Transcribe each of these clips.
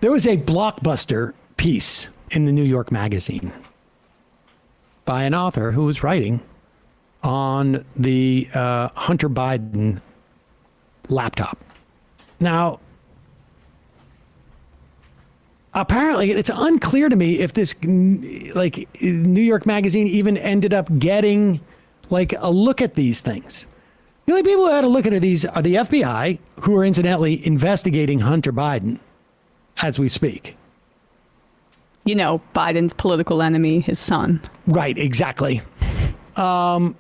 There was a blockbuster piece in the New York Magazine by an author who was writing on the Hunter Biden laptop. Now, apparently, it's unclear to me if this, like, New York Magazine even ended up getting, like, a look at these things. The only people who had a look at these are the FBI, who are incidentally investigating Hunter Biden as we speak. You know, Biden's political enemy, his son. Right, exactly. And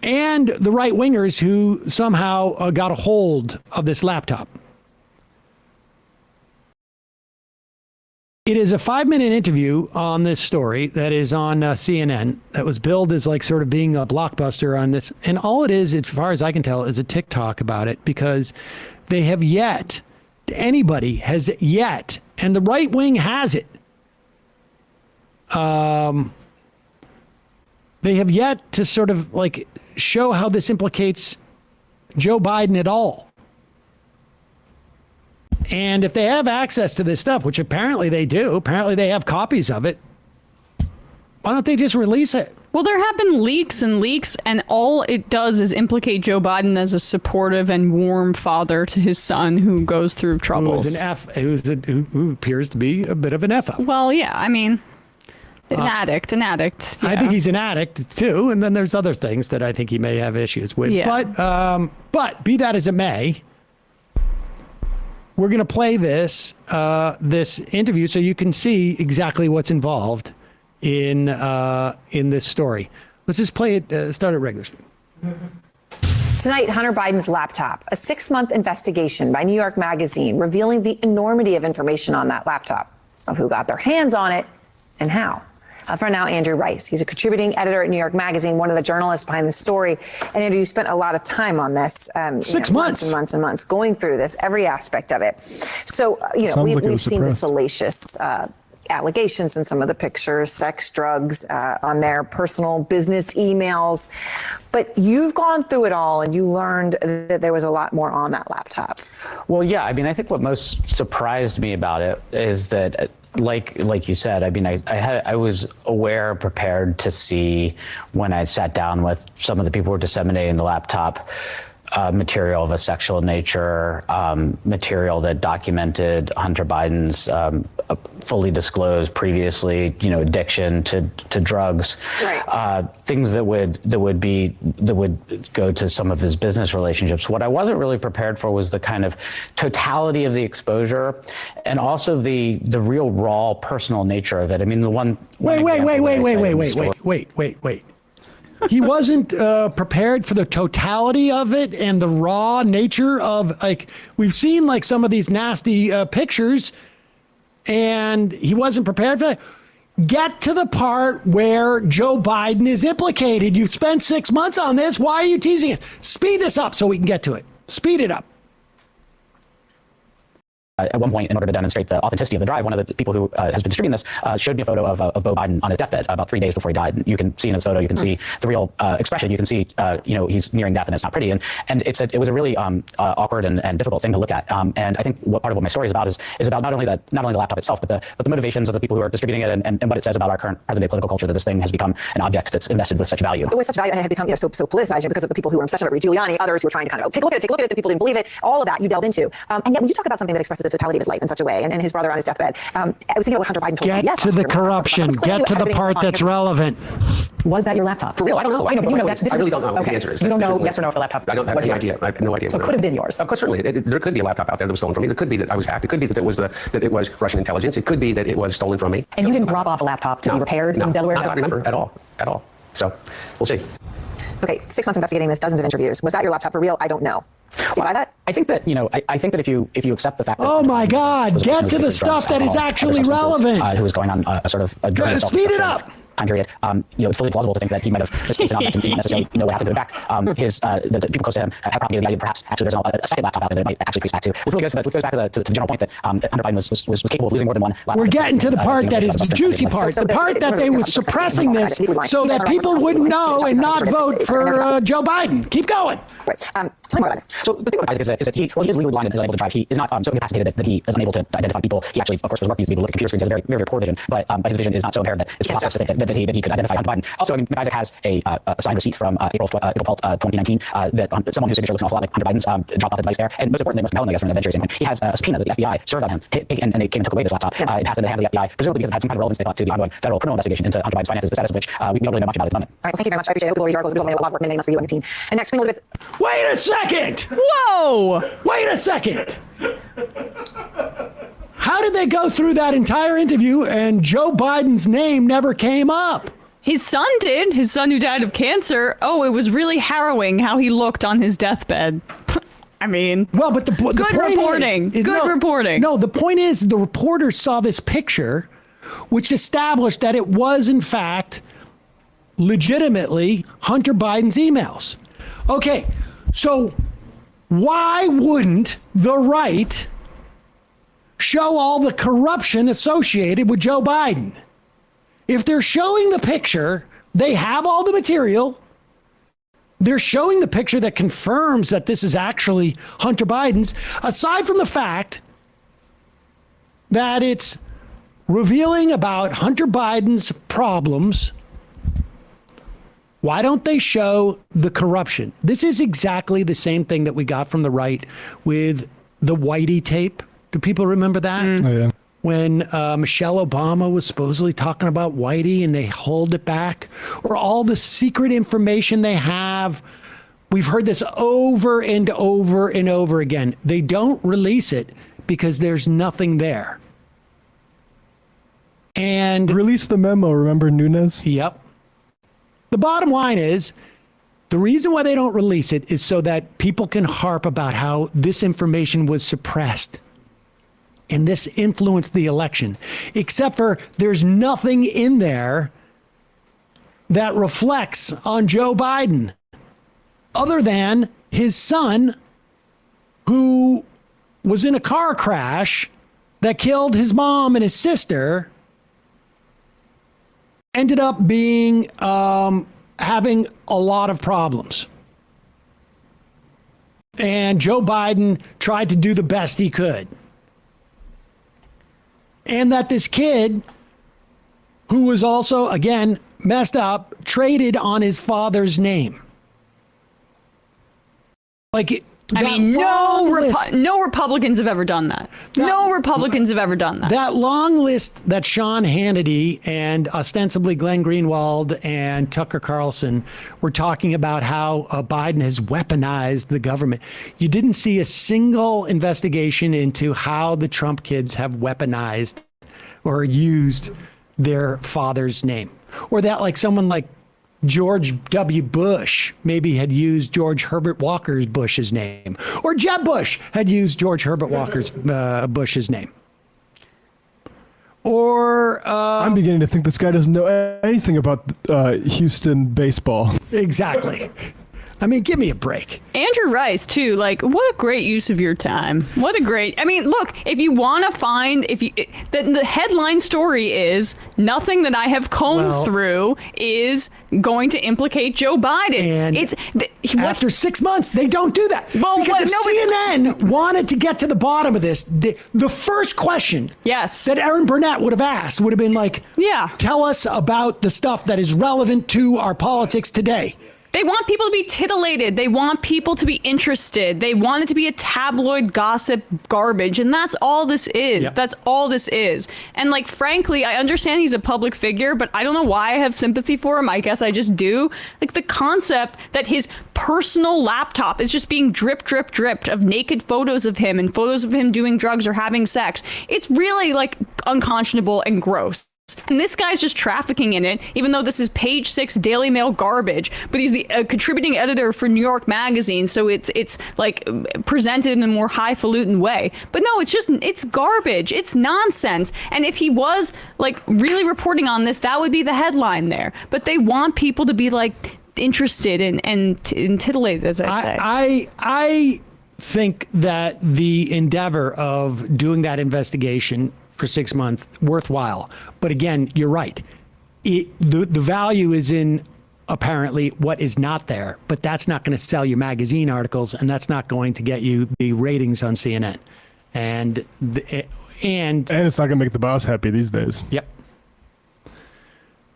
the right-wingers who somehow got a hold of this laptop. It is a 5-minute interview on this story that is on CNN that was billed as like sort of being a blockbuster on this. And all it is, as far as I can tell, is a TikTok about it, because they have yet, anybody has yet, and the right wing has it. They have yet to sort of like show how this implicates Joe Biden at all. And if they have access to this stuff, which apparently they do, apparently they have copies of it, why don't they just release it? Well, there have been leaks, and all it does is implicate Joe Biden as a supportive and warm father to his son who goes through troubles. Who appears to be a bit of an F-up. Well, yeah, I mean, an addict. Yeah. I think he's an addict too, and then there's other things that I think he may have issues with. Yeah. But be that as it may, we're going to play this interview so you can see exactly what's involved in this story. Let's just play it. Start at regular speed. Tonight, Hunter Biden's laptop, a 6-month investigation by New York Magazine revealing the enormity of information on that laptop, of who got their hands on it and how. For now, Andrew Rice. He's a contributing editor at New York Magazine, one of the journalists behind the story. And Andrew, you spent a lot of time on this. 6 months. Months and months going through this, every aspect of it. So, we've seen the salacious allegations in some of the pictures, sex, drugs, on their personal business emails. But you've gone through it all and you learned that there was a lot more on that laptop. Well, yeah, I mean, I think what most surprised me about it is that like you said, I mean, I was aware, prepared to see when I sat down with some of the people who were disseminating the laptop material of a sexual nature, material that documented Hunter Biden's fully disclosed previously, addiction to drugs, right. Things that would go to some of his business relationships. What I wasn't really prepared for was the kind of totality of the exposure, and also the real raw personal nature of it. I mean, Wait. He wasn't prepared for the totality of it and the raw nature of, like, we've seen like some of these nasty pictures, and he wasn't prepared for that. Get to the part where Joe Biden is implicated. You've spent 6 months on this. Why are you teasing us? Speed this up so we can get to it. Speed it up. At one point, in order to demonstrate the authenticity of the drive, one of the people who has been distributing this showed me a photo of Beau Biden on his deathbed about 3 days before he died. You can see in his photo, you can see the real expression. You can see, he's nearing death, and it's not pretty. And it was a really awkward and difficult thing to look at. And I think what part of what my story is about is about not only the laptop itself, but the motivations of the people who are distributing it, and what it says about our current present-day political culture, that this thing has become an object that's invested with such value. It was such value, and it had become so politicized because of the people who were obsessed with Giuliani, others who were trying to kind of take a look at it. The people didn't believe it. All of that you delved into. And yet, when you talk about something that expresses the totality of his life in such a way, and his brother on his deathbed, I was thinking about what Hunter Biden told CBS. Get to the corruption. Get to the part that's relevant. Was that your laptop? For real, I don't know. I really don't know what the answer is. You don't know yes or no if the laptop I don't have any idea. I have no idea. So it could have been yours. Of course, certainly. There could be a laptop out there that was stolen from me. There could be that I was hacked. It could be that it was Russian intelligence. It could be that it was stolen from me. And you didn't drop off a laptop to be repaired in Delaware? Not that I remember at all. So we'll see. Okay, 6 months investigating this, dozens of interviews. Was that your laptop for real? I don't know. Do you buy that? I think that, I think that if you accept the fact that... Oh my God, get to the stuff that is actually relevant. Who was going on a sort of a drug speed it up. Time period. It's fully plausible to think that he might have escaped an object and didn't necessarily know what happened to it back. The people close to him have propagated the idea perhaps actually there's a second laptop out there that might actually trace back to. Which really goes back to the general point that Hunter Biden was capable of losing more than one laptop. We're getting to the part that is the juicy part, the part that they were suppressing this so that people wouldn't know and not vote for Joe Biden. Keep going. Right. Tell me more about it. So the thing about Isaac is that he is legally blind and unable to drive. He is not so incapacitated that he is unable to identify people. He actually, of course, was working with people look at computer screens. He has very, very, very poor vision, but his vision is not so impaired that it's possible to think that he could identify Hunter Biden. Also, I mean, Isaac has a signed receipt from April 12th, 2019 that someone whose signature looks an awful lot like Hunter Biden's dropped off the device there. And most importantly, most compelling, I guess, from an evidentiary standpoint, he has a subpoena that the FBI served on him, and they came and took away this laptop. It passed into the hands of the FBI, presumably because it had some kind of relevance, they thought, to the ongoing federal criminal investigation into Hunter Biden's finances, the status of which we don't really know much about at the moment. All right, well, thank you very much. I appreciate it. I hope people read your articles. There's a lot of work remaining for you and your team. And next, Queen Elizabeth. Wait a second! Whoa! Wait a second! How did they go through that entire interview and Joe Biden's name never came up? His son did. His son who died of cancer. Oh, it was really harrowing how he looked on his deathbed. I mean, well, but the point reporting. Is, good reporting. No, the point is the reporter saw this picture, which established that it was, in fact, legitimately Hunter Biden's emails. Okay, so why wouldn't the right show all the corruption associated with Joe Biden? If they're showing the picture, they have all the material. They're showing the picture that confirms that this is actually Hunter Biden's, aside from the fact that it's revealing about Hunter Biden's problems. Why don't they show the corruption? This is exactly the same thing that we got from the right with the Whitey tape. Do people remember that? Oh, yeah. When Michelle Obama was supposedly talking about Whitey and they hold it back, or all the secret information they have. We've heard this over and over and over again. They don't release it because there's nothing there. And Release the memo, remember Nunes? yep. The bottom line is the reason why they don't release it is so that people can harp about how this information was suppressed. And this influenced the election, except for there's nothing in there that reflects on Joe Biden other than his son, who was in a car crash that killed his mom and his sister, ended up being having a lot of problems. And Joe Biden tried to do the best he could. And that this kid, who was also, again, messed up, traded on his father's name. Like, I mean, no Republicans have ever done that. No Republicans have ever done that. That long list that Sean Hannity and ostensibly Glenn Greenwald and Tucker Carlson were talking about how Biden has weaponized the government. You didn't see a single investigation into how the Trump kids have weaponized or used their father's name. Or that like someone like George W. Bush maybe had used George Herbert Walker Bush's name, or Jeb Bush had used George Herbert Walker Bush's name. Or I'm beginning to think this guy doesn't know anything about Houston baseball. Exactly. I mean, give me a break. Andrew Rice, too, like, what a great use of your time. What a great, I mean, look, if you want to find, the headline story is, nothing that I have combed through is going to implicate Joe Biden. And after 6 months, they don't do that. Well, because if CNN wanted to get to the bottom of this, the first question that Erin Burnett would have asked would have been like, tell us about the stuff that is relevant to our politics today. They want people to be titillated. They want people to be interested. They want it to be a tabloid gossip garbage. And that's all this is. Yep. That's all this is. And like, frankly, I understand he's a public figure, but I don't know why I have sympathy for him. I guess I just do. Like the concept that his personal laptop is just being dripped of naked photos of him and photos of him doing drugs or having sex. It's really like unconscionable and gross. And this guy's just trafficking in it, even though this is page 6 Daily Mail garbage. But he's the contributing editor for New York Magazine, so it's like presented in a more highfalutin way. But no, it's garbage. It's nonsense. And if he was like really reporting on this, that would be the headline there. But they want people to be like interested and titillated, as I say. I think that the endeavor of doing that investigation for 6 months worthwhile, but again, you're right. The value is in apparently what is not there, but that's not going to sell you magazine articles, and that's not going to get you the ratings on CNN. And it's not gonna make the boss happy these days. yep.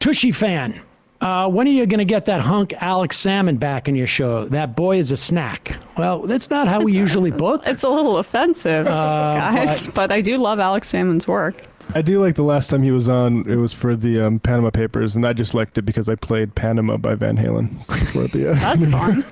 Tushy fan, when are you going to get that hunk Alex Salmon back in your show? That boy is a snack. Well, that's not how we usually book. It's a little offensive, guys, but I do love Alex Salmon's work. I do like the last time he was on. It was for the Panama Papers, and I just liked it because I played Panama by Van Halen. For the, That's fun.